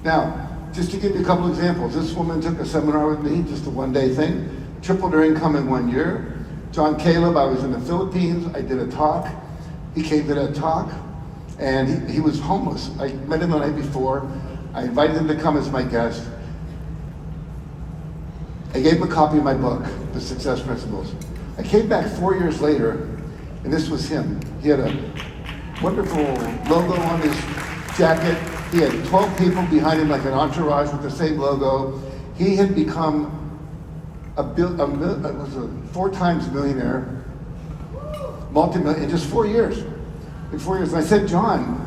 Now, just to give you a couple examples, this woman took a seminar with me, just a one-day thing, tripled her income in 1 year. John Caleb, I was in the Philippines, I did a talk. He came to that talk, and he was homeless. I met him the night before. I invited him to come as my guest. I gave him a copy of my book, The Success Principles. I came back 4 years later, and this was him. He had a wonderful logo on his jacket. He had 12 people behind him like an entourage with the same logo. He had become was a 4 times millionaire, multi-million, in just 4 years. In 4 years, and I said, John,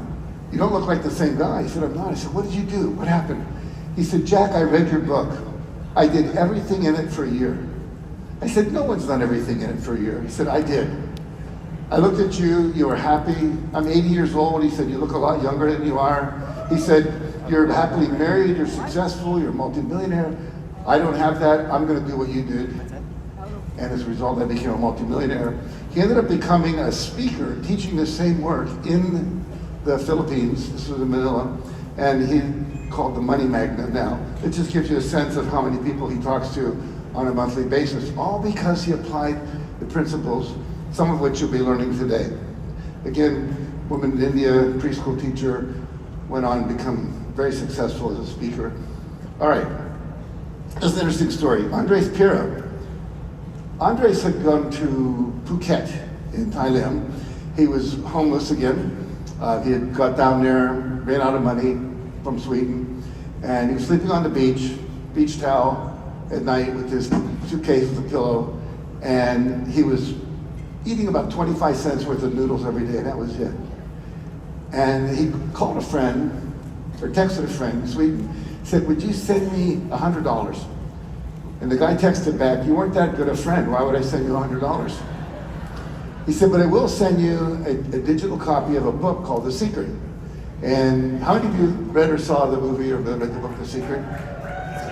you don't look like the same guy. He said, I'm not. I said, what did you do? What happened? He said, Jack, I read your book. I did everything in it for a year. I said, no one's done everything in it for a year. He said, I did. I looked at you, you were happy. I'm 80 years old. He said, you look a lot younger than you are. He said, you're happily married, you're successful, you're a multimillionaire. I don't have that, I'm gonna do what you did. And as a result, I became a multimillionaire. He ended up becoming a speaker, teaching the same work in the Philippines. This was in Manila. And he called the Money Magnet now. It just gives you a sense of how many people he talks to on a monthly basis, all because he applied the principles, some of which you'll be learning today. Again, woman in India, preschool teacher, went on to become very successful as a speaker. All right, this is an interesting story. Andres Pira. Andres had gone to Phuket in Thailand. He was homeless again. He had got down there, ran out of money from Sweden, and he was sleeping on the beach towel at night with his suitcase with a pillow, and he was eating about 25 cents worth of noodles every day, and that was it. And he called a friend, or texted a friend in Sweden, said, would you send me $100? And the guy texted back, you weren't that good a friend, why would I send you $100? He said, but I will send you a digital copy of a book called The Secret. And how many of you read or saw the movie or read the book The Secret?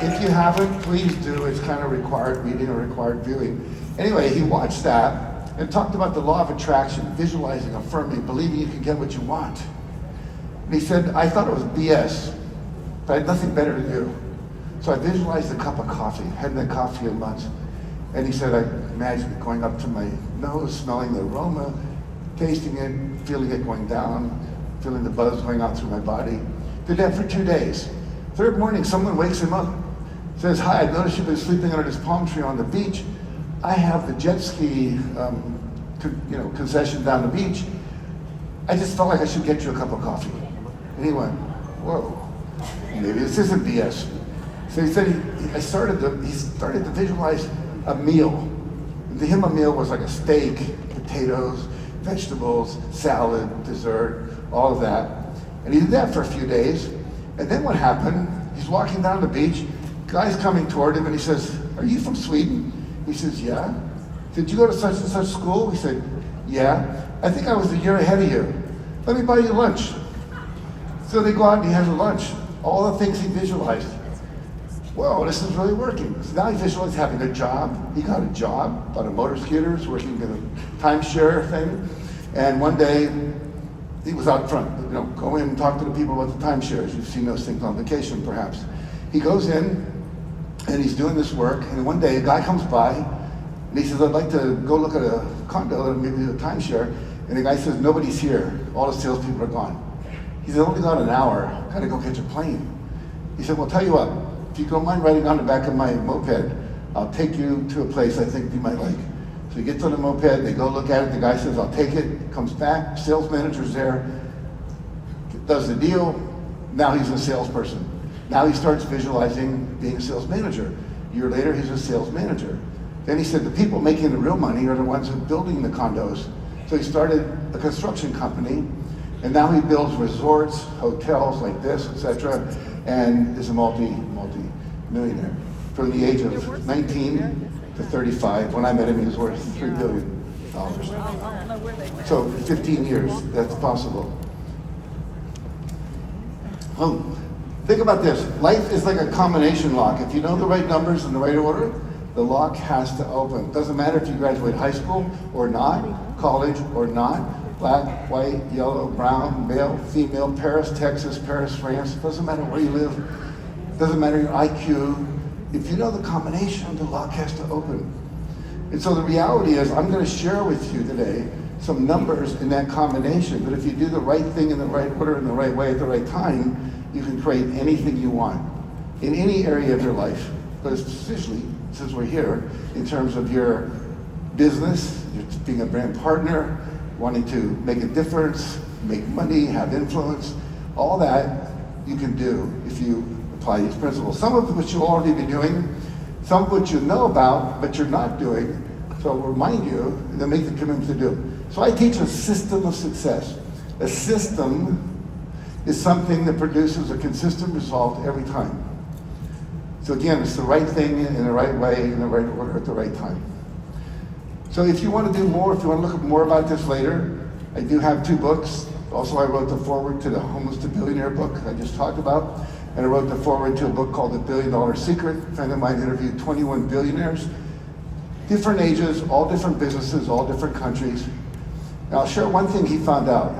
If you haven't, please do. It's kind of required reading or required viewing. Anyway, he watched that and talked about the law of attraction, visualizing, affirming, believing you can get what you want. And he said, I thought it was BS, but I had nothing better to do. So I visualized a cup of coffee, hadn't had coffee in months. And he said, I imagined it going up to my nose, smelling the aroma, tasting it, feeling it going down, feeling the buzz going out through my body. Did that for 2 days. Third morning, someone wakes him up, says, hi, I noticed you've been sleeping under this palm tree on the beach. I have the jet ski concession down the beach. I just felt like I should get you a cup of coffee. And he went, whoa, maybe this isn't BS. So he said he started to visualize a meal. And to him, a meal was like a steak, potatoes, vegetables, salad, dessert, all of that. And he did that for a few days. And then what happened, he's walking down the beach, guy's coming toward him and he says, are you from Sweden? He says, yeah. Did you go to such and such school? He said, yeah. I think I was a year ahead of you. Let me buy you lunch. So they go out and he has a lunch. All the things he visualized. Whoa, this is really working. So now he visualized having a job. He got a job, bought a motor scooter, was working in a timeshare thing. And one day, he was out front, go in and talk to the people about the timeshares. You've seen those things on vacation, perhaps. He goes in, and he's doing this work, and one day a guy comes by, and he says, I'd like to go look at a condo, maybe a timeshare. And the guy says, nobody's here. All the salespeople are gone. He said, only got an hour. Gotta go catch a plane. He said, well, tell you what, if you don't mind riding on the back of my moped, I'll take you to a place I think you might like. So he gets on the moped, they go look at it, the guy says, I'll take it, comes back, sales manager's there, does the deal, now he's a salesperson. Now he starts visualizing being a sales manager. A year later, he's a sales manager. Then he said, the people making the real money are the ones who are building the condos. So he started a construction company, and now he builds resorts, hotels like this, etc., and is a multi-millionaire. From the age of 19 to 35, when I met him, he was worth $3 billion. So 15 years, that's possible. Think about this. Life is like a combination lock. If you know the right numbers in the right order, the lock has to open. Doesn't matter if you graduate high school or not, college or not, black, white, yellow, brown, male, female, Paris, Texas, Paris, France. It doesn't matter where you live. It doesn't matter your IQ. If you know the combination, the lock has to open. And so the reality is, I'm going to share with you today some numbers in that combination. But if you do the right thing in the right order, in the right way, at the right time, you can create anything you want in any area of your life. But especially, since we're here, in terms of your business, being a brand partner, wanting to make a difference, make money, have influence, all that you can do if you apply these principles. Some of which you'll already be doing, some of which you know about, but you're not doing. So I'll remind you, and then make the commitment to do. So I teach a system of success. A system is something that produces a consistent result every time. So again, it's the right thing in the right way, in the right order, at the right time. So if you want to do more, if you want to look up more about this later, I do have 2 books. Also, I wrote the foreword to the Homeless to Billionaire book I just talked about. And I wrote the foreword to a book called The $1 Billion Secret. A friend of mine interviewed 21 billionaires, different ages, all different businesses, all different countries. And I'll share one thing he found out.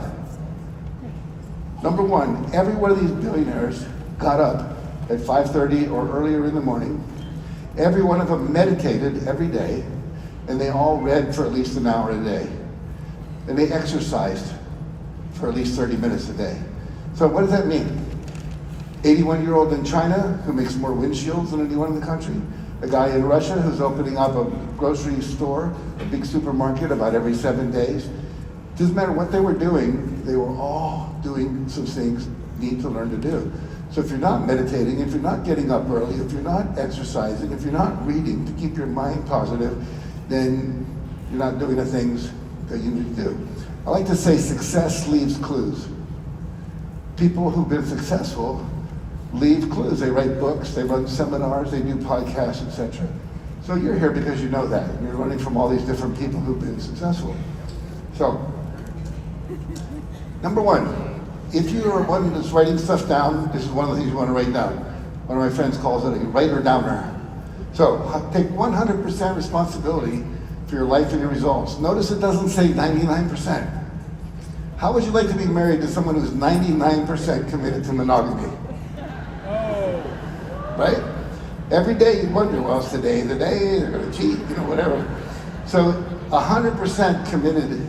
Number one, every one of these billionaires got up at 5:30 or earlier in the morning. Every one of them meditated every day, and they all read for at least an hour a day. And they exercised for at least 30 minutes a day. So what does that mean? 81-year-old in China who makes more windshields than anyone in the country. A guy in Russia who's opening up a grocery store, a big supermarket about every 7 days. Doesn't matter what they were doing, they were all doing some things you need to learn to do. So if you're not meditating, if you're not getting up early, if you're not exercising, if you're not reading to keep your mind positive, then you're not doing the things that you need to do. I like to say success leaves clues. People who've been successful leave clues. They write books, they run seminars, they do podcasts, etc. So you're here because you know that. You're learning from all these different people who've been successful. So, number one, if you are one that's writing stuff down, this is one of the things you want to write down. One of my friends calls it a writer-downer. So, take 100% responsibility for your life and your results. Notice it doesn't say 99%. How would you like to be married to someone who's 99% committed to monogamy? Right? Every day you wonder, well, it's today the day, they're going to cheat, whatever. So 100% committed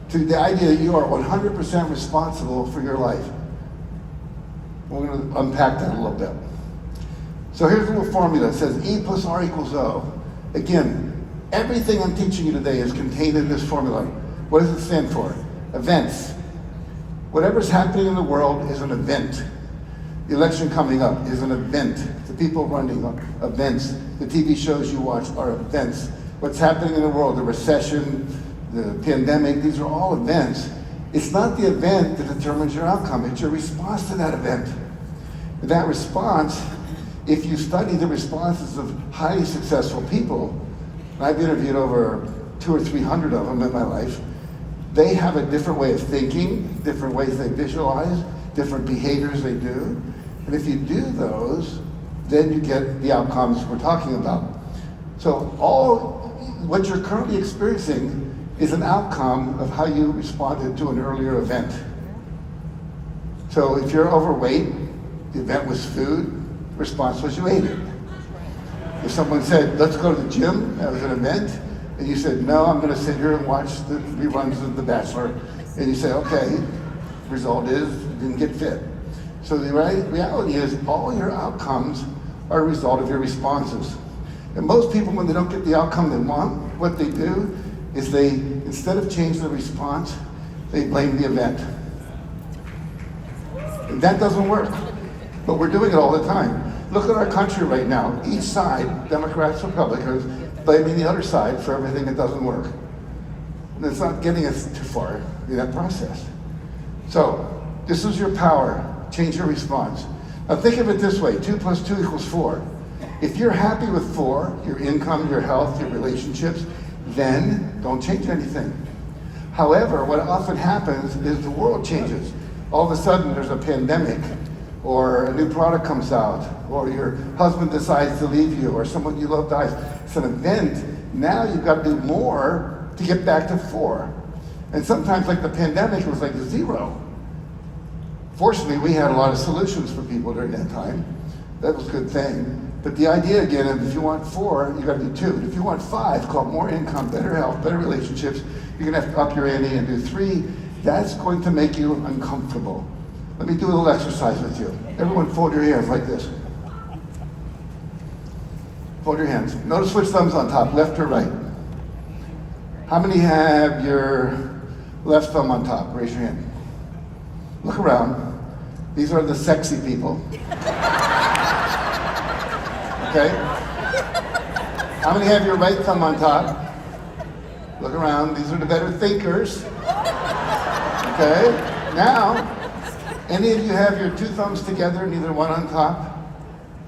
to the idea that you are 100% responsible for your life. We're going to unpack that a little bit. So here's a little formula. It says E plus R equals O. Again, everything I'm teaching you today is contained in this formula. What does it stand for? Events. Whatever's happening in the world is an event. The election coming up is an event. The people running are events. The TV shows you watch are events. What's happening in the world, the recession, the pandemic, these are all events. It's not the event that determines your outcome, it's your response to that event. And that response, if you study the responses of highly successful people, and I've interviewed over 200 or 300 of them in my life, they have a different way of thinking, different ways they visualize, different behaviors they do. And if you do those, then you get the outcomes we're talking about. So all what you're currently experiencing is an outcome of how you responded to an earlier event. So if you're overweight, the event was food, the response was you ate it. If someone said, let's go to the gym, that was an event, and you said, no, I'm gonna sit here and watch the reruns of The Bachelor, and you say, okay, result is you didn't get fit. So the reality is all your outcomes are a result of your responses. And most people, when they don't get the outcome they want, what they do is they, instead of changing the response, they blame the event. And that doesn't work. But we're doing it all the time. Look at our country right now. Each side, Democrats, Republicans, blaming the other side for everything that doesn't work. And it's not getting us too far in that process. So, this is your power. Change your response. Now think of it this way, 2 plus 2 equals 4. If you're happy with 4, your income, your health, your relationships, then don't change anything. However, what often happens is the world changes. All of a sudden there's a pandemic, or a new product comes out, or your husband decides to leave you, or someone you love dies. It's an event. Now you've got to do more to get back to 4. And sometimes, like the pandemic, it was like 0. Fortunately, we had a lot of solutions for people during that time. That was a good thing. But the idea again of if you want 4, you got to do 2. And if you want 5, called more income, better health, better relationships, you're going to have to up your ante and do 3. That's going to make you uncomfortable. Let me do a little exercise with you. Everyone fold your hands like this. Fold your hands. Notice which thumb's on top, left or right. How many have your left thumb on top? Raise your hand. Look around. These are the sexy people. Okay? How many have your right thumb on top? Look around. These are the better thinkers. Okay? Now, any of you have your 2 thumbs together, neither one on top?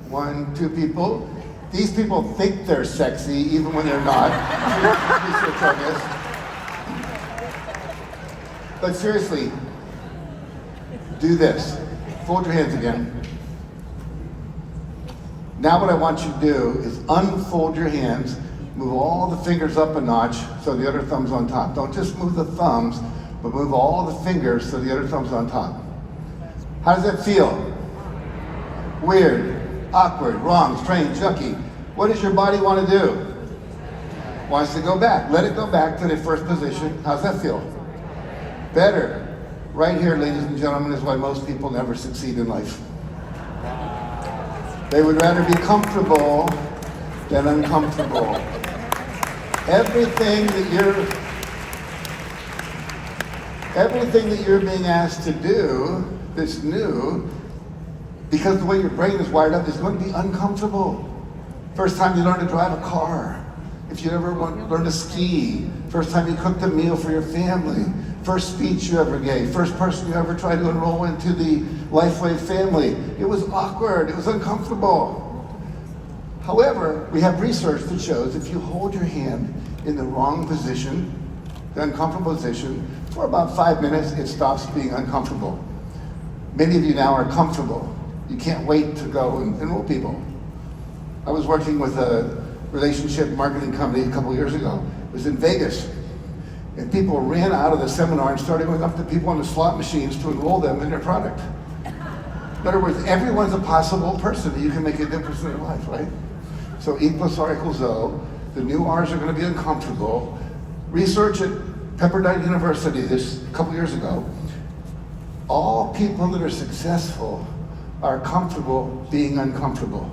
1, 2 people. These people think they're sexy even when they're not. Research on this. But seriously, do this. Fold your hands again. Now what I want you to do is unfold your hands, move all the fingers up a notch so the other thumb's on top. Don't just move the thumbs, but move all the fingers so the other thumb's on top. How does that feel? Weird, awkward, wrong, strange, yucky. What does your body want to do? Wants to go back. Let it go back to the first position. How's that feel? Better. Right here, ladies and gentlemen, is why most people never succeed in life. They would rather be comfortable than uncomfortable. Everything that you're being asked to do that's new, because the way your brain is wired up, is going to be uncomfortable. First time you learn to drive a car, if you ever learn to ski, first time you cooked a meal for your family, first speech you ever gave, first person you ever tried to enroll into the LifeWave family. It was awkward, it was uncomfortable. However, we have research that shows if you hold your hand in the wrong position, the uncomfortable position, for about 5 minutes, it stops being uncomfortable. Many of you now are comfortable. You can't wait to go and enroll people. I was working with a relationship marketing company a couple years ago. It was in Vegas. And people ran out of the seminar and started going up to people on the slot machines to enroll them in their product. In other words, everyone's a possible person that you can make a difference in their life, right? So E plus R equals O. The new R's are going to be uncomfortable. Research at Pepperdine University this a couple years ago. All people that are successful are comfortable being uncomfortable.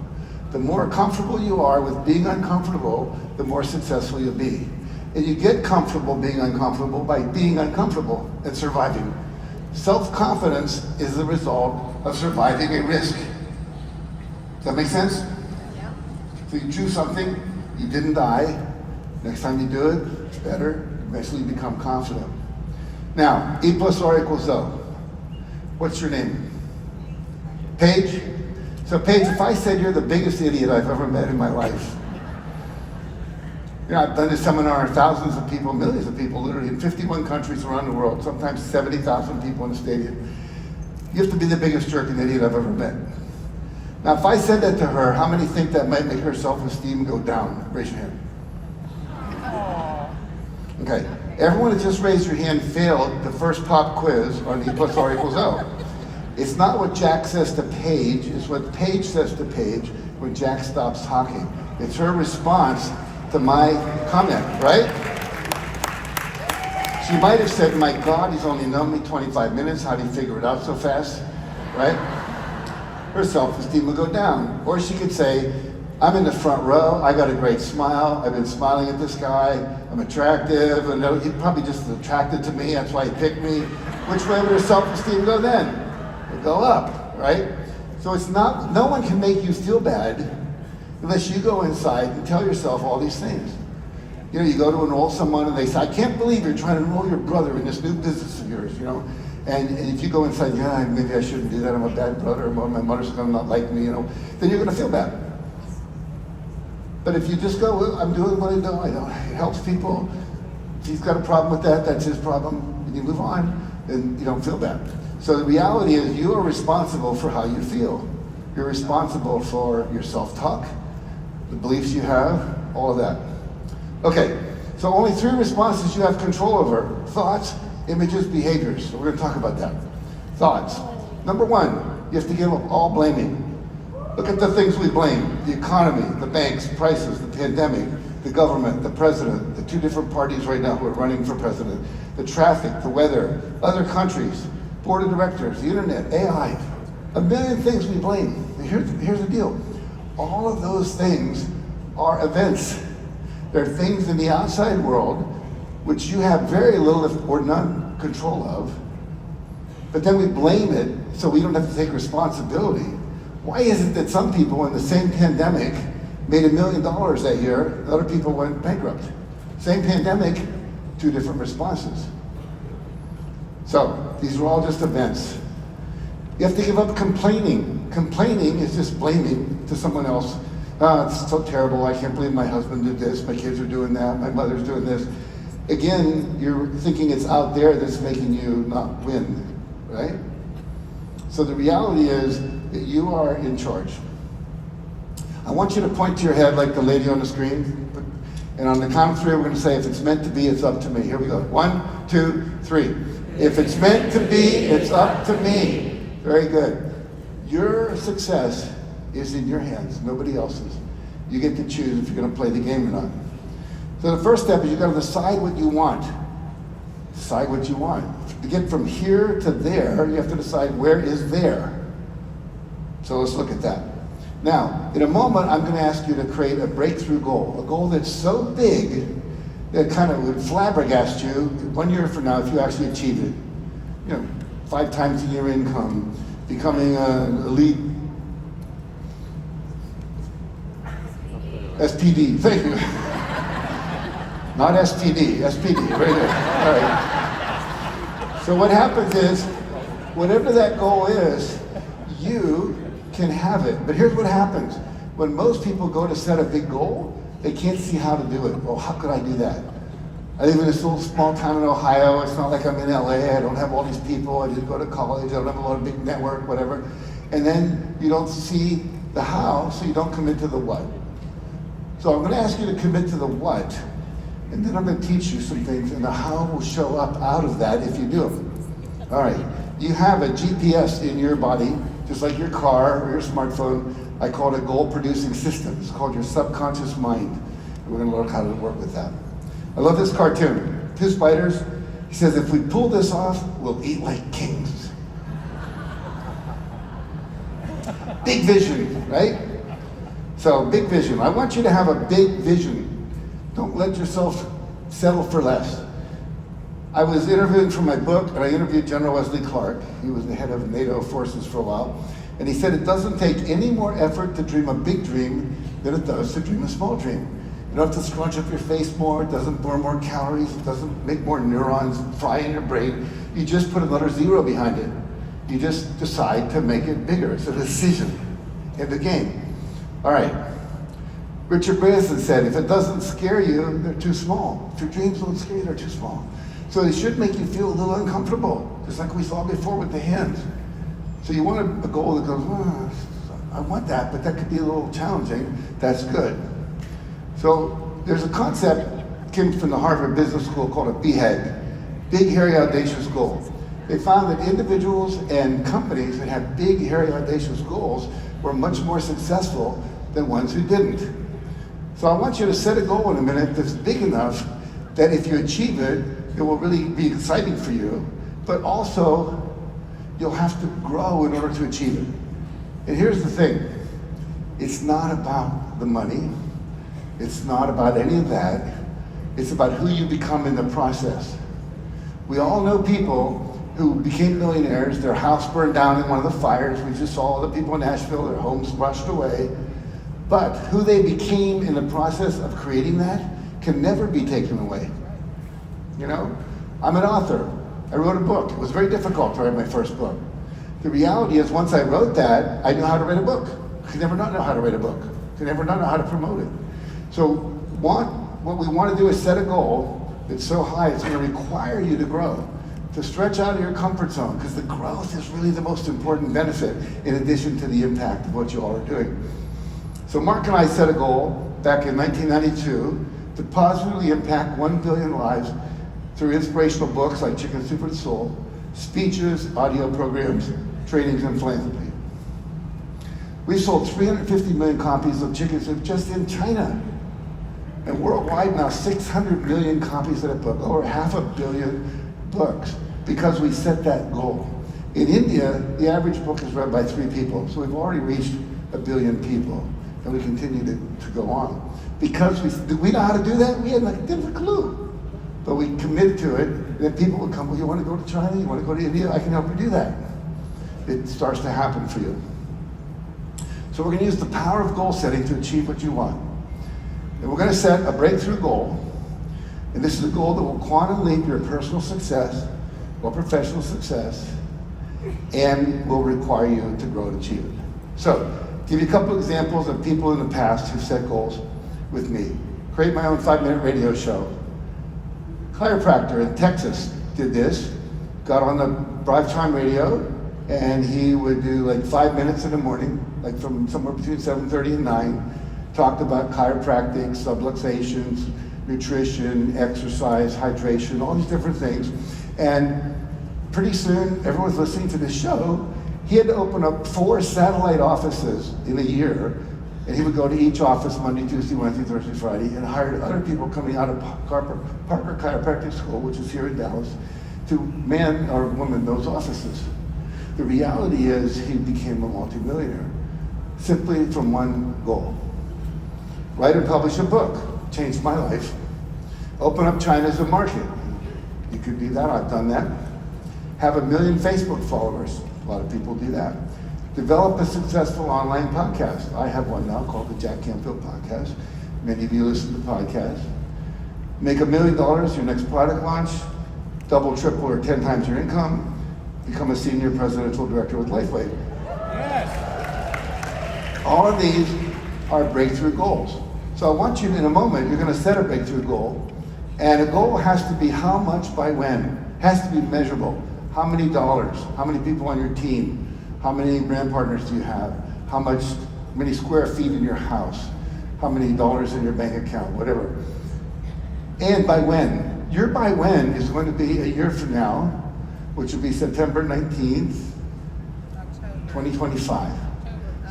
The more comfortable you are with being uncomfortable, the more successful you'll be. And you get comfortable being uncomfortable by being uncomfortable and surviving. Self-confidence is the result of surviving a risk. Does that make sense? Yeah. So you choose something, you didn't die. Next time you do it, it's better. Eventually you become confident. Now, E plus R equals O. What's your name? Paige? So Paige, if I said you're the biggest idiot I've ever met in my life, you know, I've done this seminar on thousands of people, millions of people, literally in 51 countries around the world, sometimes 70,000 people in the stadium. You have to be the biggest jerk and idiot I've ever met. Now, if I said that to her, how many think that might make her self-esteem go down? Raise your hand. Okay, everyone that just raised your hand failed the first pop quiz on E plus R equals O. It's not what Jack says to Paige, it's what Paige says to Paige when Jack stops talking. It's her response to my comment, right? She might have said, my God, he's only known me 25 minutes, how do you figure it out so fast, right? Her self-esteem will go down. Or she could say, I'm in the front row, I got a great smile, I've been smiling at this guy, I'm attractive, and he probably just attracted to me, that's why he picked me. Which way would her self-esteem go then? It'd go up, right? So it's not, no one can make you feel bad unless you go inside and tell yourself all these things. You know, you go to enroll someone and they say, I can't believe you're trying to enroll your brother in this new business of yours, you know? And if you go inside, yeah, maybe I shouldn't do that, I'm a bad brother, or my mother's gonna not like me, you know, then you're gonna feel bad. But if you just go, well, I'm doing what I know, it helps people. If he's got a problem with that, that's his problem, and you move on, and you don't feel bad. So the reality is you are responsible for how you feel. You're responsible for your self-talk, the beliefs you have, all of that. Okay, So only 3 responses you have control over: thoughts, images, behaviors. So we're going to talk about that. Thoughts. Number 1, you have to give up all blaming. Look at the things we blame: the economy, the banks, prices, the pandemic, the government, the president, the 2 different parties right now who are running for president, the traffic, the weather, other countries, board of directors, the internet, AI, a million things we blame. Here's the deal. All of those things are events. They're things in the outside world which you have very little or none control of, but then we blame it so we don't have to take responsibility. Why is it that some people in the same pandemic made $1 million that year, and other people went bankrupt? Same pandemic, 2 different responses. So these are all just events. You have to give up complaining. Complaining is just blaming to someone else. Oh, it's so terrible, I can't believe my husband did this, my kids are doing that, my mother's doing this. Again, you're thinking it's out there that's making you not win, right? So the reality is that you are in charge. I want you to point to your head like the lady on the screen, and on the count of 3, we're going to say, if it's meant to be, it's up to me. Here we go. 1, 2, 3. If it's meant to be, it's up to me. Very good. Your success is in your hands, nobody else's. You get to choose if you're going to play the game or not. So the first step is you've got to decide what you want. Decide what you want. To get from here to there, you have to decide where is there. So let's look at that. Now, in a moment, I'm going to ask you to create a breakthrough goal, a goal that's so big that kind of would flabbergast you 1 year from now if you actually achieve it. 5 times a year income, becoming an elite SPD, thank you. Not STD, SPD, very good. All right. So what happens is, whatever that goal is, you can have it. But here's what happens. When most people go to set a big goal, they can't see how to do it. Well, how could I do that? I live in this little small town in Ohio. It's not like I'm in LA. I don't have all these people. I didn't go to college. I don't have a lot of big network, whatever. And then you don't see the how, so you don't commit to the what. So I'm going to ask you to commit to the what, and then I'm going to teach you some things, and the how will show up out of that if you do it. All right. You have a GPS in your body, just like your car or your smartphone. I call it a goal-producing system. It's called your subconscious mind. And we're going to learn how to work with that. I love this cartoon. 2 spiders. He says, if we pull this off, we'll eat like kings. Big vision, right? So, big vision. I want you to have a big vision. Don't let yourself settle for less. I was interviewing for my book, and I interviewed General Wesley Clark. He was the head of NATO forces for a while. And he said it doesn't take any more effort to dream a big dream than it does to dream a small dream. You don't have to scrunch up your face more. It doesn't burn more calories. It doesn't make more neurons fry in your brain. You just put another 0 behind it. You just decide to make it bigger. It's a decision in the game. All right. Richard Branson said, if it doesn't scare you, they're too small. If your dreams don't scare you, they're too small. So it should make you feel a little uncomfortable, just like we saw before with the hands. So you want a goal that goes, oh, I want that, but that could be a little challenging. That's good. So there's a concept that came from the Harvard Business School called a BHAG, Big, Hairy, Audacious Goal. They found that individuals and companies that had big, hairy, audacious goals were much more successful than ones who didn't. So I want you to set a goal in a minute that's big enough that if you achieve it, it will really be exciting for you, but also you'll have to grow in order to achieve it. And here's the thing, it's not about the money, it's not about any of that, it's about who you become in the process. We all know people who became millionaires, their house burned down in one of the fires, we just saw all the people in Nashville, their homes rushed away, but who they became in the process of creating that can never be taken away. You know, I'm an author. I wrote a book. It was very difficult to write my first book. The reality is once I wrote that, I knew how to write a book. I could never not know how to write a book. I could never not know how to promote it. So what we want to do is set a goal that's so high it's going to require you to grow, to stretch out of your comfort zone, because the growth is really the most important benefit in addition to the impact of what you all are doing. So Mark and I set a goal back in 1992 to positively impact 1 billion lives through inspirational books like Chicken Soup for the Soul, speeches, audio programs, trainings, and philanthropy. We sold 350 million copies of Chicken Soup just in China. And worldwide now, 600 million copies of that book, over 500 million books, because we set that goal. In India, the average book is read by 3 people, so we've already reached 1 billion people, and we continue to go on. Because we know how to do that, we had like, didn't have a clue. But we committed to it, and then people would come, well, you want to go to China, you want to go to India, I can help you do that. It starts to happen for you. So we're going to use the power of goal setting to achieve what you want. And we're going to set a breakthrough goal, and this is a goal that will quantum leap your personal success or professional success, and will require you to grow and achieve it. So, give you a couple examples of people in the past who set goals with me. Create my own 5-minute radio show. Chiropractor in Texas did this, got on the drive time radio, and he would do like 5 minutes in the morning, like from somewhere between 7:30 and 9, talked about chiropractic, subluxations, nutrition, exercise, hydration, all these different things. And pretty soon, everyone's listening to this show. He had to open up 4 satellite offices in a year, and he would go to each office Monday, Tuesday, Wednesday, Thursday, Friday, and hired other people coming out of Parker Chiropractic School, which is here in Dallas, to man or woman those offices. The reality is he became a multimillionaire simply from one goal. Write and publish a book. Changed my life. Open up China as a market. You could do that. I've done that. Have 1 million Facebook followers. A lot of people do that. Develop a successful online podcast. I have one now called the Jack Canfield Podcast. Many of you listen to podcasts. Make $1 million your next product launch. Double, triple, or 10 times your income. Become a senior presidential director with LifeWave. Yes. All of these are breakthrough goals. So I want you, in a moment, you're going to set a breakthrough goal. And a goal has to be how much by when. Has to be measurable. How many dollars? How many people on your team? How many brand partners do you have? How many square feet in your house? How many dollars in your bank account? Whatever. And by when? Your by when is going to be a year from now, which will be September 19th, 2025.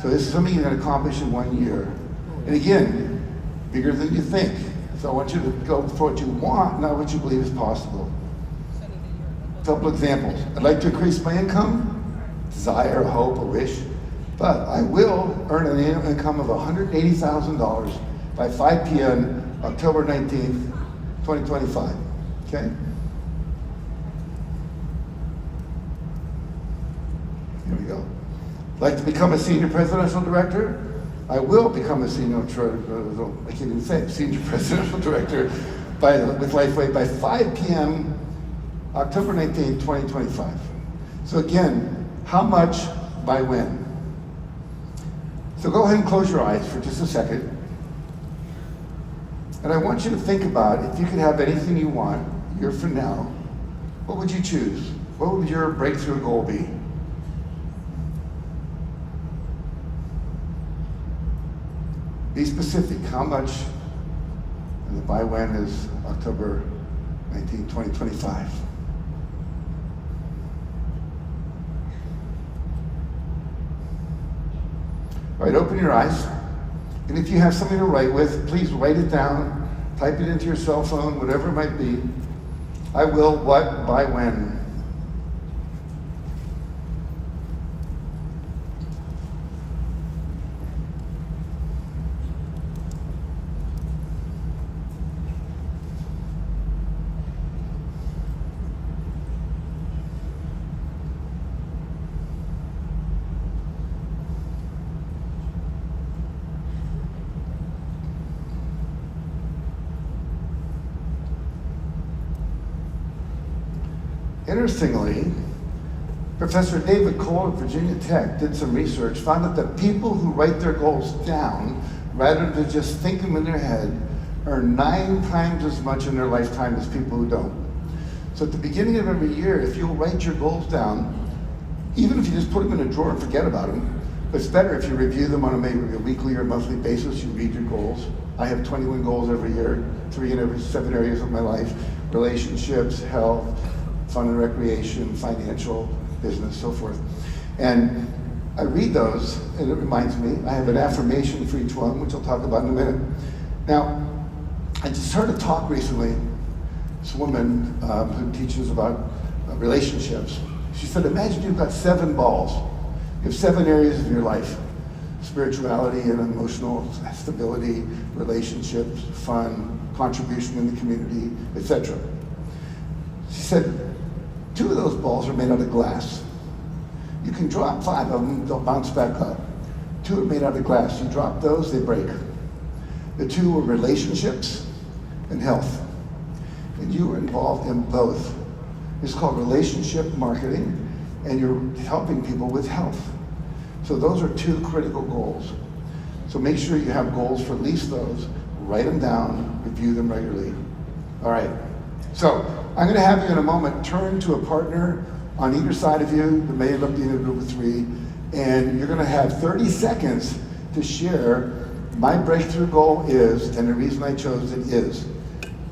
So this is something you're going to accomplish in 1 year. And again, bigger than you think. So I want you to go for what you want, not what you believe is possible. A couple examples. I'd like to increase my income, desire, hope, a wish, but I will earn an annual income of $180,000 by 5 p.m. October 19th, 2025. Okay? Here we go. I'd like to become a senior presidential director. I will become a senior presidential director with LifeWave by 5 p.m. October 19, 2025. So again, how much by when? So go ahead and close your eyes for just a second. And I want you to think about, if you could have anything you want a year from now, what would you choose? What would your breakthrough goal be? Be specific. How much? And the by when is October 19, 2025. All right, open your eyes. And if you have something to write with, please write it down, type it into your cell phone, whatever it might be. I will what by when. Interestingly, Professor David Cole at Virginia Tech did some research, found that the people who write their goals down, rather than just think them in their head, earn 9 times as much in their lifetime as people who don't. So at the beginning of every year, if you'll write your goals down, even if you just put them in a drawer and forget about them, but it's better if you review them on a maybe a weekly or monthly basis, you read your goals. I have 21 goals every year, 3 in every 7 areas of my life: relationships, health, fun and recreation, financial, business, so forth. And I read those, and it reminds me, I have an affirmation for each one, which I'll talk about in a minute. Now, I just heard a talk recently, this woman who teaches about relationships. She said, imagine you've got 7 balls. You have 7 areas of your life: spirituality and emotional stability, relationships, fun, contribution in the community, etc. She said, 2 of those balls are made out of glass. You can drop 5 of them, they'll bounce back up. 2 are made out of glass. You drop those, they break. The 2 are relationships and health. And you are involved in both. It's called relationship marketing, and you're helping people with health. So those are 2 critical goals. So make sure you have goals for at least those. Write them down, review them regularly. All right. So I'm going to have you in a moment turn to a partner on either side of you. There may end up being a group of 3. And you're going to have 30 seconds to share my breakthrough goal is, and the reason I chose it is.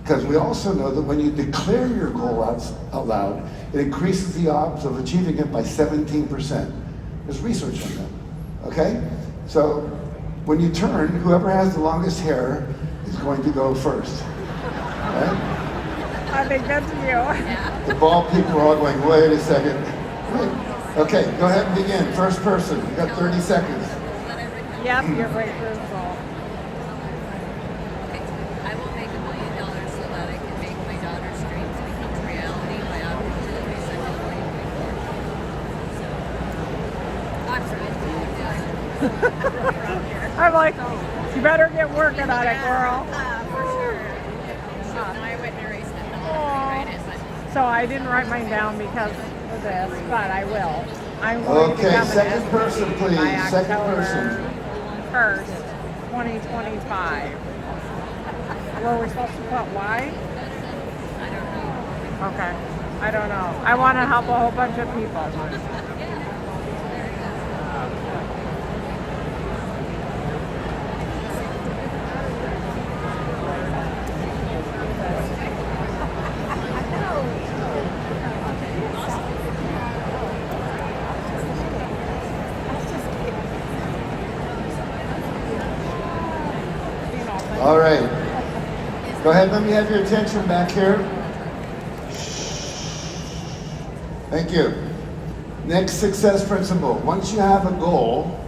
Because we also know that when you declare your goal out loud, it increases the odds of achieving it by 17%. There's research on that, okay? So when you turn, whoever has the longest hair is going to go first, right? I think that's you. The bald people are all going, wait a second. Wait. Okay, go ahead and begin. First person, you got 30 seconds. Yep, you're breakthrough goal. I will make $1 million so that I can make my daughter's dreams become a reality by October 22nd, 2024. I'm like, you better get working on it, girl. For sure. So I went and erased it. Write it, but So I didn't write mine down because of this, but I will. I'm going to Okay, become second an person, SVP please. by Second October person. 1st, 2025. Were we supposed to put why? I don't know. Okay. I don't know. I want to help a whole bunch of people. All right. Go ahead, let me have your attention back here. Thank you. Next success principle. Once you have a goal,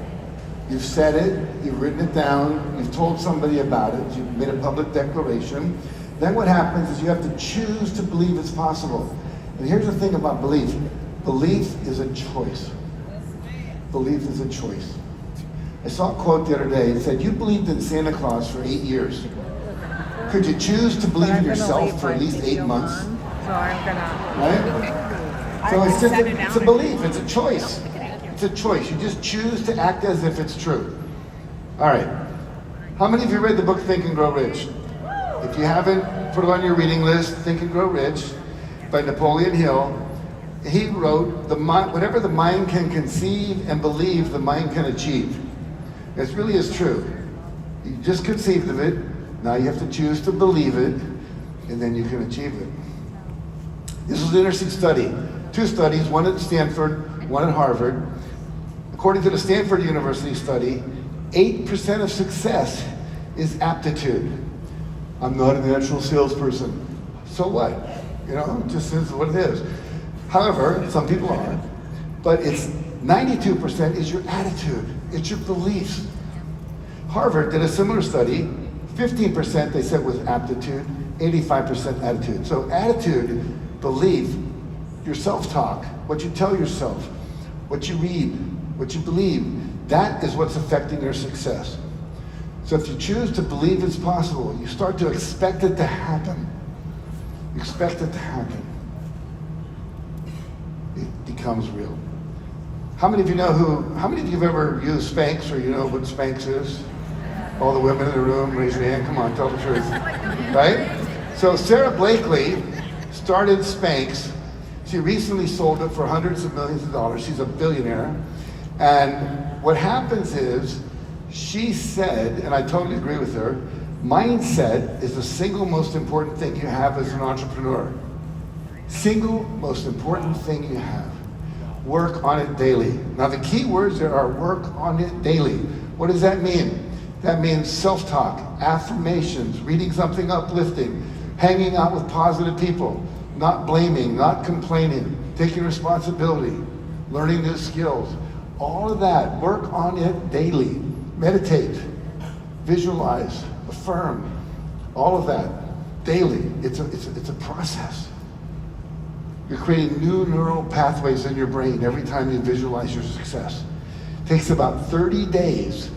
you've set it, you've written it down, you've told somebody about it, you've made a public declaration, then what happens is you have to choose to believe it's possible. And here's the thing about belief. Belief is a choice. Belief is a choice. I saw a quote the other day. It said, you believed in Santa Claus for 8 years. Could you choose to believe in yourself for at least 8 months? So I'm gonna. Right? So it's just it's a belief, it's a choice. It's a choice. You just choose to act as if it's true. All right. How many of you read the book Think and Grow Rich? If you haven't, put it on your reading list, Think and Grow Rich by Napoleon Hill. He wrote, whatever the mind can conceive and believe, the mind can achieve. It really is true. You just conceived of it, now you have to choose to believe it, and then you can achieve it. This was an interesting study. 2 studies, one at Stanford, one at Harvard. According to the Stanford University study, 8% of success is aptitude. I'm not a natural salesperson. So what? You know, it just is what it is. However, some people are, but it's 92% is your attitude. It's your beliefs. Harvard did a similar study. 15% they said was aptitude, 85% attitude. So attitude, belief, your self-talk, what you tell yourself, what you read, what you believe, that is what's affecting your success. So if you choose to believe it's possible, you start to expect it to happen. You expect it to happen. It becomes real. How many of you have ever used Spanx, or you know what Spanx is? All the women in the room, raise your hand, come on, tell the truth. Right? So Sarah Blakely started Spanx. She recently sold it for hundreds of millions of dollars. She's a billionaire. And what happens is, she said, and I totally agree with her, Mindset is the single most important thing you have as an entrepreneur. Single most important thing you have. Work on it daily. Now the key words there are work on it daily. What does that mean? That means self-talk, affirmations, reading something uplifting, hanging out with positive people, not blaming, not complaining, taking responsibility, learning new skills. All of that, work on it daily. Meditate, visualize, affirm, all of that daily. It's a process. You're creating new neural pathways in your brain every time you visualize your success. It takes about 30 days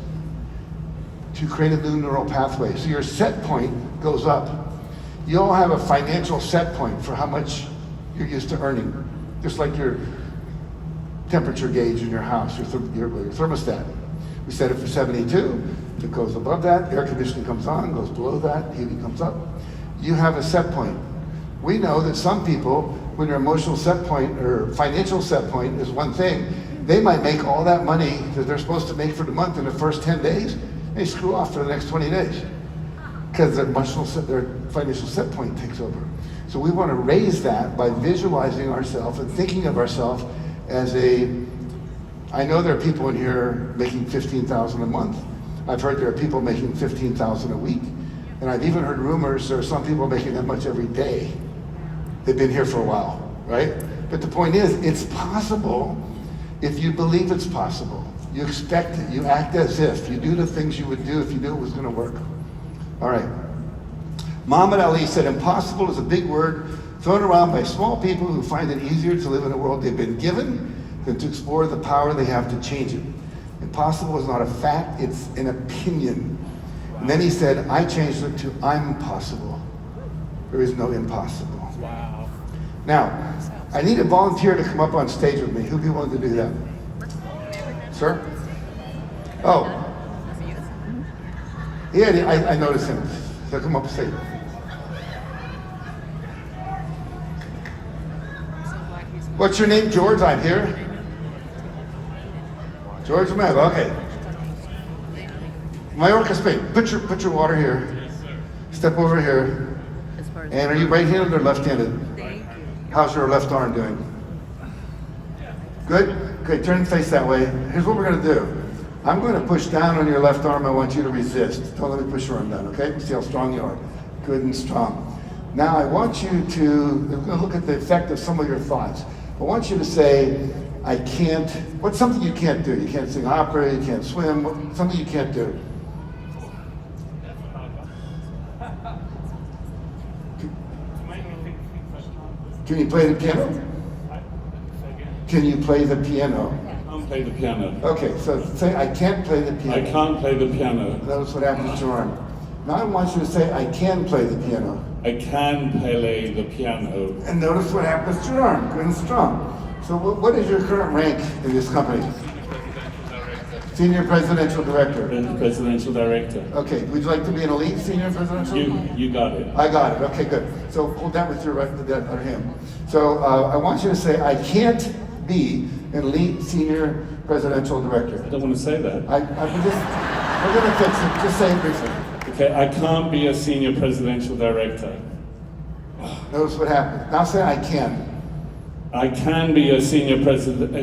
to create a new neural pathway. So your set point goes up. You all have a financial set point for how much you're used to earning. Just like your temperature gauge in your house, your thermostat. We set it for 72. If it goes above that, air conditioning comes on, goes below that, heating comes up. You have a set point. We know that some people, when their emotional set point or financial set point is one thing, they might make all that money that they're supposed to make for the month in the first 10 days, they screw off for the next 20 days because their financial set point takes over. So we want to raise that by visualizing ourselves and thinking of ourselves as I know there are people in here making $15,000 a month. I've heard there are people making $15,000 a week. And I've even heard rumors there are some people making that much every day. They've been here for a while, right? But the point is, it's possible if you believe it's possible. You expect it, you act as if, you do the things you would do if you knew it was gonna work. All right. Muhammad Ali said, impossible is a big word thrown around by small people who find it easier to live in a world they've been given than to explore the power they have to change it. Impossible is not a fact, it's an opinion. And then he said, I changed it to I'm possible. There is no impossible. Wow. Now, I need a volunteer to come up on stage with me. Who'd be willing to do that? Sir? Oh. Yeah, I noticed him. So come up and stage. What's your name, George? I'm here. George Romero, okay. Majorca, Spain. Put your water here. Step over here. And are you right-handed or left-handed? How's your left arm doing? Good? Okay, turn and face that way. Here's what we're gonna do. I'm gonna push down on your left arm. I want you to resist. Don't let me push your arm down, okay? See how strong you are. Good and strong. Now I want you to, we're gonna look at the effect of some of your thoughts. I want you to say, I can't, what's something you can't do? You can't sing opera, you can't swim, something you can't do. Can you play the piano? Can you play the piano? I can't play the piano. Okay, so say, I can't play the piano. I can't play the piano. Notice what happens to your arm. Now I want you to say, I can play the piano. I can play the piano. And notice what happens to your arm, good and strong. So what is your current rank in this company? Senior Presidential Director. Presidential Director. Okay, would you like to be an elite Senior Presidential? You got it. I got it, okay, good. So hold that with your right other hand. So I want you to say, I can't be an elite Senior Presidential Director. I don't want to say that. We're gonna fix it, just say it briefly. Okay, I can't be a Senior Presidential Director. Notice what happens. Now say, I can. I can be a senior president,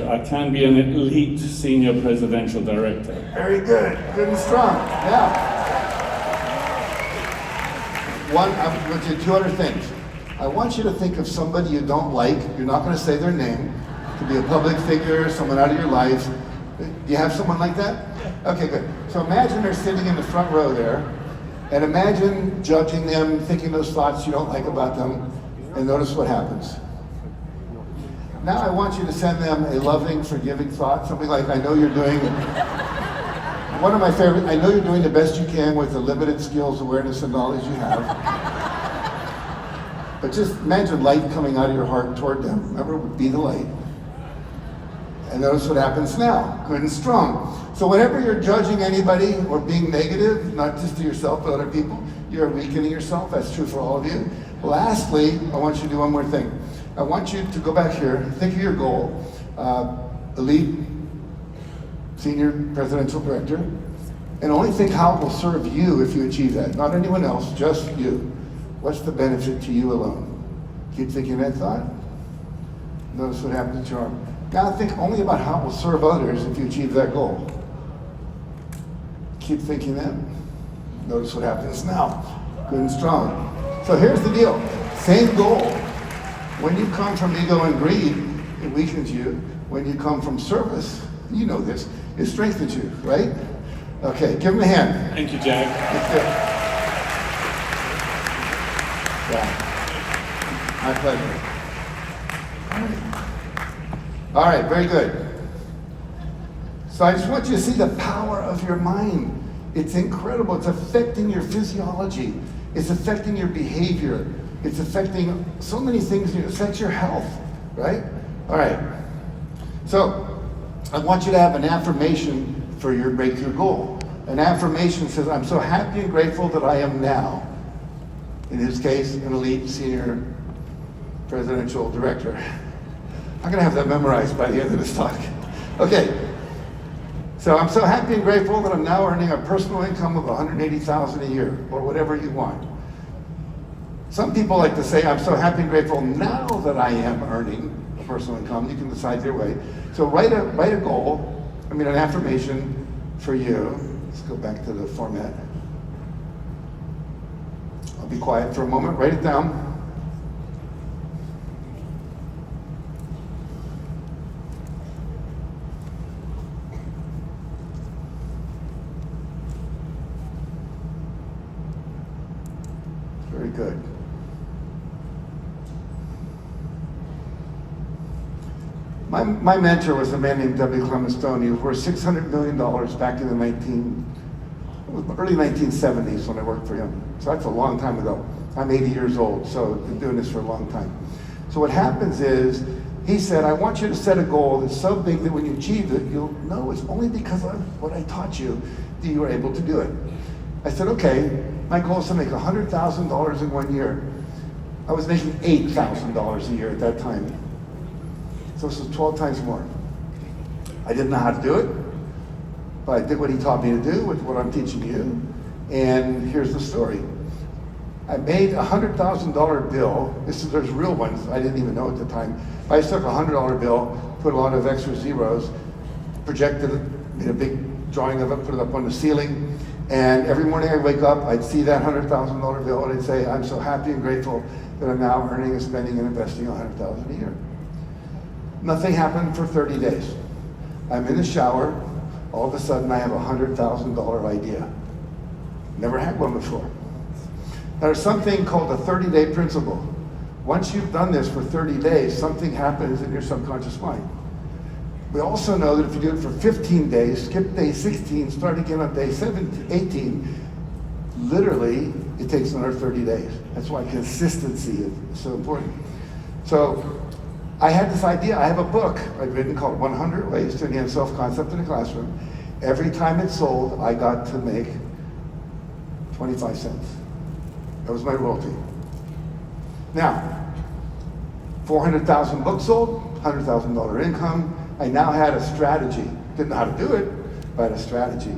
I can be an elite Senior Presidential Director. Very good, good and strong, yeah. I'm going to do two other things. I want you to think of somebody you don't like. You're not going to say their name. It could be a public figure, someone out of your life. Do you have someone like that? Okay, good. So imagine they're sitting in the front row there, and imagine judging them, thinking those thoughts you don't like about them, and notice what happens. Now I want you to send them a loving, forgiving thought, something like, I know you're doing, one of my favorite, I know you're doing the best you can with the limited skills, awareness, and knowledge you have. But just imagine light coming out of your heart toward them. Remember, be the light. And notice what happens now, good and strong. So whenever you're judging anybody or being negative, not just to yourself, but other people, you're weakening yourself. That's true for all of you. Lastly, I want you to do one more thing. I want you to go back here, think of your goal, elite Senior Presidential Director. And only think how it will serve you if you achieve that. Not anyone else, just you. What's the benefit to you alone? Keep thinking that thought. Notice what happens to your arm. Now think only about how it will serve others if you achieve that goal. Keep thinking that. Notice what happens now. Good and strong. So here's the deal. Same goal. When you come from ego and greed, it weakens you. When you come from service, you know this, it strengthens you, right? Okay, give him a hand. Thank you, Jack. That's it. Yeah. My pleasure. All right, very good. So I just want you to see the power of your mind. It's incredible. It's affecting your physiology. It's affecting your behavior. It's affecting so many things. It affects your health, right? All right. So I want you to have an affirmation for your breakthrough goal. An affirmation says, I'm so happy and grateful that I am now, in his case, an elite senior presidential director. I'm going to have that memorized by the end of this talk. Okay. So I'm so happy and grateful that I'm now earning a personal income of $180,000 a year, or whatever you want. Some people like to say, I'm so happy and grateful now that I am earning a personal income. You can decide your way. So write a goal, an affirmation for you. Let's go back to the format. I'll be quiet for a moment. Write it down. Very good. My mentor was a man named W. Clement Stone. He was worth $600 million back in the early 1970s when I worked for him. So that's a long time ago. I'm 80 years old, so I've been doing this for a long time. So what happens is, he said, I want you to set a goal that's so big that when you achieve it, you'll know it's only because of what I taught you that you were able to do it. I said, okay, my goal is to make $100,000 in 1 year. I was making $8,000 a year at that time. So this was 12 times more. I didn't know how to do it, but I did what he taught me to do with what I'm teaching you. And here's the story. I made a $100,000 bill. There's real ones, I didn't even know at the time. I just took a $100 bill, put a lot of extra zeros, projected it, made a big drawing of it, put it up on the ceiling. And every morning I wake up, I'd see that $100,000 bill and I'd say, I'm so happy and grateful that I'm now earning and spending and investing $100,000 a year. Nothing happened for 30 days. I'm in the shower, all of a sudden I have a $100,000 idea. Never had one before. There's something called the 30-day principle. Once you've done this for 30 days, something happens in your subconscious mind. We also know that if you do it for 15 days, skip day 16, start again on day 18, literally it takes another 30 days. That's why consistency is so important. So I had this idea. I have a book I've written called 100 Ways to Enhance Self-Concept in the Classroom. Every time it sold, I got to make 25 cents. That was my royalty. Now, 400,000 books sold, $100,000 income. I now had a strategy. Didn't know how to do it, but I had a strategy.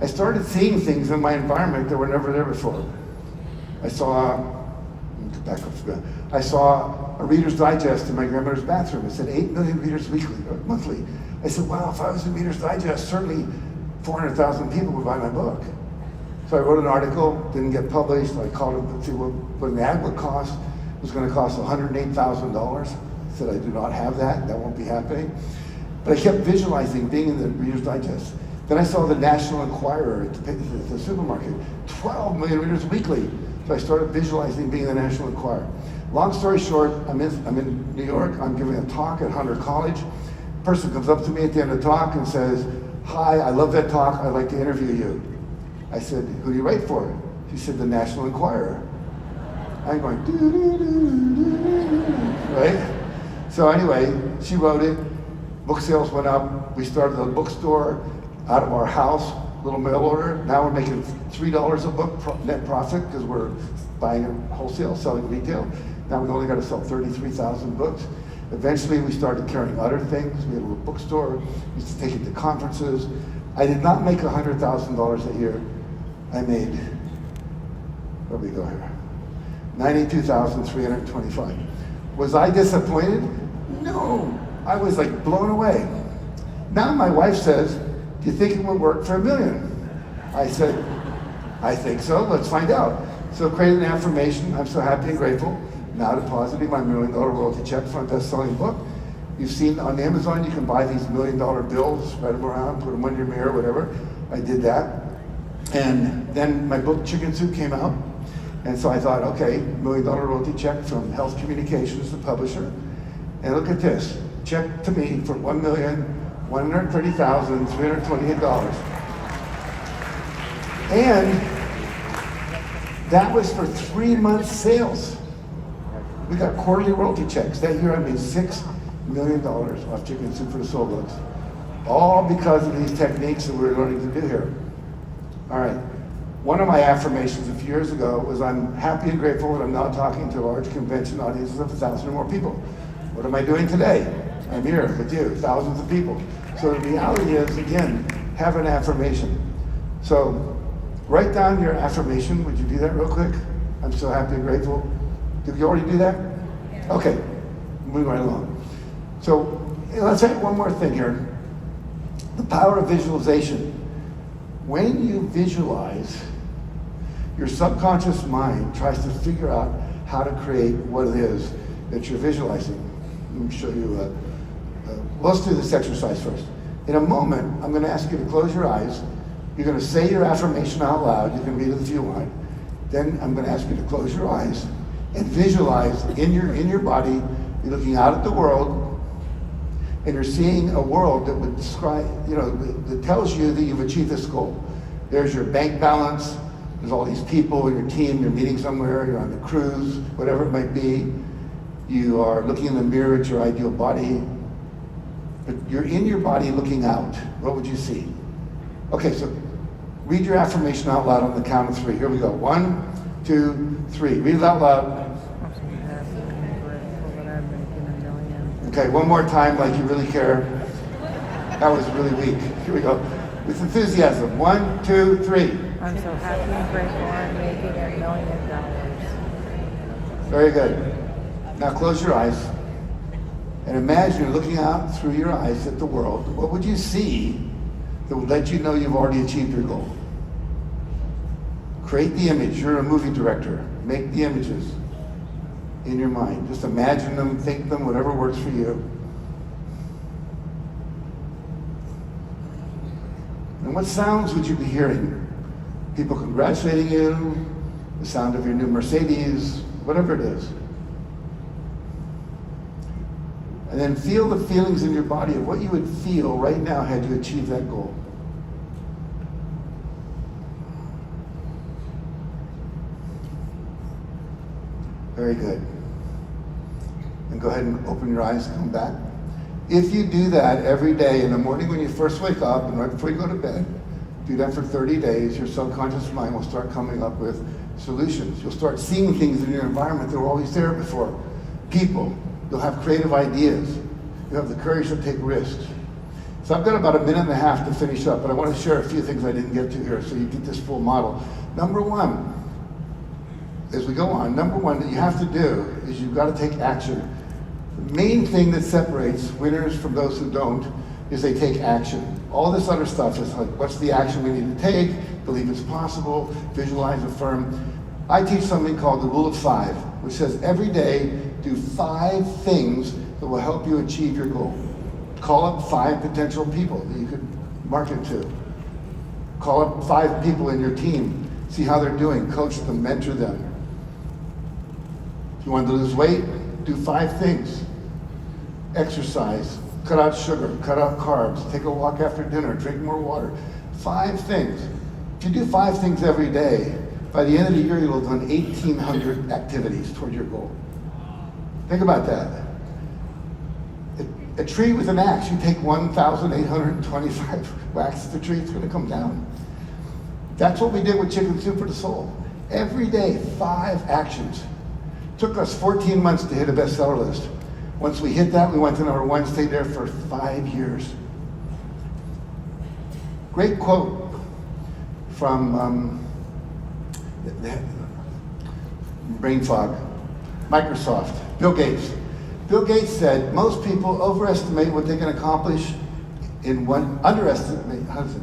I started seeing things in my environment that were never there before. I saw a Reader's Digest in my grandmother's bathroom. It said 8 million readers weekly or monthly. I said, wow, if I was in Reader's Digest, certainly 400,000 people would buy my book. So I wrote an article, didn't get published. I called it to see what an ad would cost. It was going to cost $108,000. I said, I do not have that. That won't be happening. But I kept visualizing being in the Reader's Digest. Then I saw the National Enquirer at the supermarket, 12 million readers weekly. So I started visualizing being in the National Enquirer. Long story short, I'm in New York. I'm giving a talk at Hunter College. A person comes up to me at the end of the talk and says, hi, I love that talk. I'd like to interview you. I said, who do you write for? She said, the National Enquirer. I'm going, right? So anyway, she wrote it. Book sales went up. We started a bookstore out of our house, little mail order. Now we're making $3 a book net profit because we're buying it wholesale, selling retail. Now we only got to sell 33,000 books. Eventually we started carrying other things. We had a little bookstore. We used to take it to conferences. I did not make $100,000 a year. I made, where do we go here? 92,325. Was I disappointed? No, I was like blown away. Now my wife says, do you think it would work for $1 million? I said, I think so, let's find out. So created an affirmation, I'm so happy and grateful, now depositing my $1 million royalty check for a best-selling book. You've seen on Amazon, you can buy these $1 million bills, spread them around, put them on your mirror, whatever. I did that. And then my book, Chicken Soup, came out. And so I thought, okay, $1 million royalty check from Health Communications, the publisher. And look at this, check to me for $1,130,328. And that was for 3 months sales. We got quarterly royalty checks. That year I made $6 million off Chicken Soup for the Soul books. All because of these techniques that we're learning to do here. All right. One of my affirmations a few years ago was I'm happy and grateful that I'm now talking to large convention audiences of 1,000 or more people. What am I doing today? I'm here with you, thousands of people. So the reality is, again, have an affirmation. So write down your affirmation. Would you do that real quick? I'm so happy and grateful. Did you already do that? Yeah. Okay, moving right along. So let's add one more thing here. The power of visualization. When you visualize, your subconscious mind tries to figure out how to create what it is that you're visualizing. Let me show you. Let's do this exercise first. In a moment, I'm going to ask you to close your eyes. You're going to say your affirmation out loud. You can read it if you want. Then I'm going to ask you to close your eyes and visualize in your body. You're looking out at the world, and you're seeing a world that would describe, that tells you that you've achieved this goal. There's your bank balance. There's all these people in your team. You're meeting somewhere. You're on a cruise, whatever it might be. You are looking in the mirror at your ideal body. But you're in your body looking out. What would you see? Okay, so read your affirmation out loud on the count of 3. Here we go. 1, 2, 3. Read it out loud. Okay, one more time like you really care. That was really weak. Here we go. With enthusiasm. 1, 2, 3. I'm so happy and grateful I'm making $1 million. Very good. Now close your eyes and imagine you're looking out through your eyes at the world. What would you see that would let you know you've already achieved your goal? Create the image. You're a movie director. Make the images in your mind. Just imagine them, think them, whatever works for you. And what sounds would you be hearing? People congratulating you, the sound of your new Mercedes, whatever it is. And then feel the feelings in your body of what you would feel right now had you achieved that goal. Very good. And go ahead and open your eyes and come back. If you do that every day in the morning when you first wake up and right before you go to bed, do that for 30 days, your subconscious mind will start coming up with solutions. You'll start seeing things in your environment that were always there before. People. You'll have creative ideas. You'll have the courage to take risks. So I've got about 1.5 minutes to finish up, but I want to share a few things I didn't get to here so you get this full model. Number one, as we go on, number one that you have to do is you've got to take action. The main thing that separates winners from those who don't is they take action. All this other stuff is like, what's the action we need to take? Believe it's possible, visualize, affirm. I teach something called the Rule of 5, which says every day do 5 things that will help you achieve your goal. Call up 5 potential people that you could market to. Call up 5 people in your team, see how they're doing, coach them, mentor them. If you want to lose weight, do 5 things. Exercise, cut out sugar, cut out carbs, take a walk after dinner, drink more water. 5 things. If you do 5 things every day, by the end of the year, you'll have done 1,800 activities toward your goal. Think about that. A tree with an axe, you take 1,825 whacks at the tree, it's going to come down. That's what we did with Chicken Soup for the Soul. Every day, 5 actions. Took us 14 months to hit a bestseller list. Once we hit that, we went to #1, stayed there for 5 years. Great quote from brain fog, Microsoft, Bill Gates. Bill Gates said most people overestimate what they can accomplish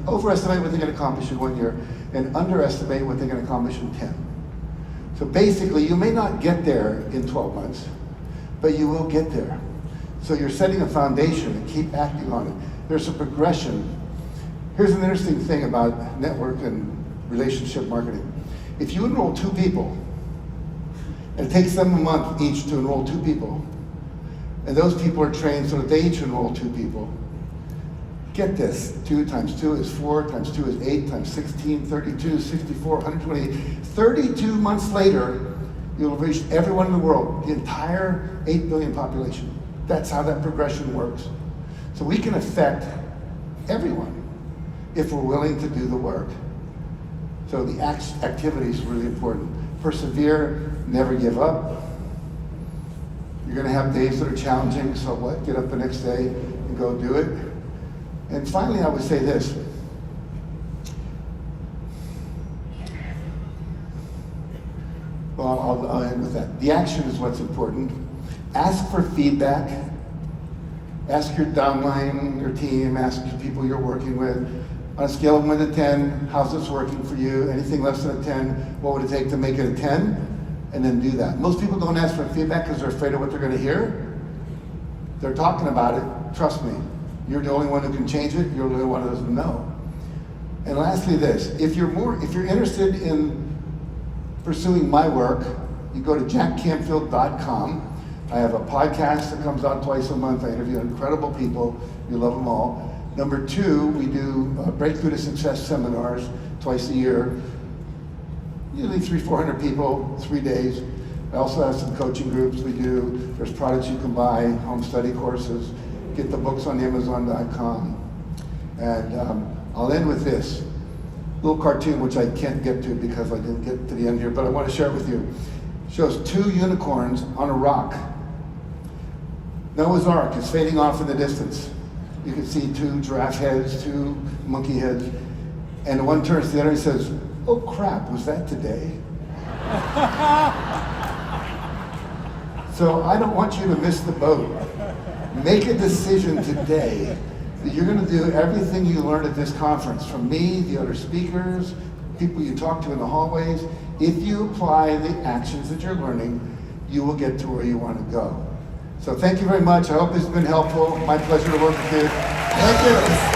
overestimate what they can accomplish in 1 year and underestimate what they can accomplish in 10. So basically, you may not get there in 12 months, but you will get there. So you're setting a foundation and keep acting on it. There's a progression. Here's an interesting thing about network and relationship marketing. If you enroll 2 people, and it takes them a month each to enroll 2 people, and those people are trained so that they each enroll 2 people, get this, 2 times 2 is 4, times 2 is 8, times 16, 32, 64, 128. 32 months later, you'll have reached everyone in the world, the entire 8 billion population. That's how that progression works. So we can affect everyone if we're willing to do the work. So the activity is really important. Persevere, never give up. You're gonna have days that are challenging, so what? Get up the next day and go do it. And finally, I would say this. Well, I'll end with that. The action is what's important. Ask for feedback. Ask your downline, your team, ask the people you're working with. On a scale of 1 to 10, how's this working for you? Anything less than a 10, what would it take to make it a 10? And then do that. Most people don't ask for feedback because they're afraid of what they're going to hear. They're talking about it. Trust me. You're the only one who can change it. You're the only one who doesn't know. And lastly, this: if you're interested in pursuing my work, you go to jackcanfield.com. I have a podcast that comes out twice a month. I interview incredible people. You love them all. Number 2, we do Breakthrough to Success seminars twice a year. Usually 300-400 people, 3 days. I also have some coaching groups we do. There's products you can buy, home study courses. Get the books on Amazon.com. And I'll end with this little cartoon, which I can't get to because I didn't get to the end here, but I want to share it with you. It shows 2 unicorns on a rock. Noah's Ark is fading off in the distance. You can see 2 giraffe heads, 2 monkey heads, and one turns to the other and says, "Oh crap, was that today?" So I don't want you to miss the boat. Make a decision today that you're going to do everything you learned at this conference, from me, the other speakers, people you talk to in the hallways. If you apply the actions that you're learning, you will get to where you want to go. So thank you very much. I hope this has been helpful. My pleasure to work with you. Thank you.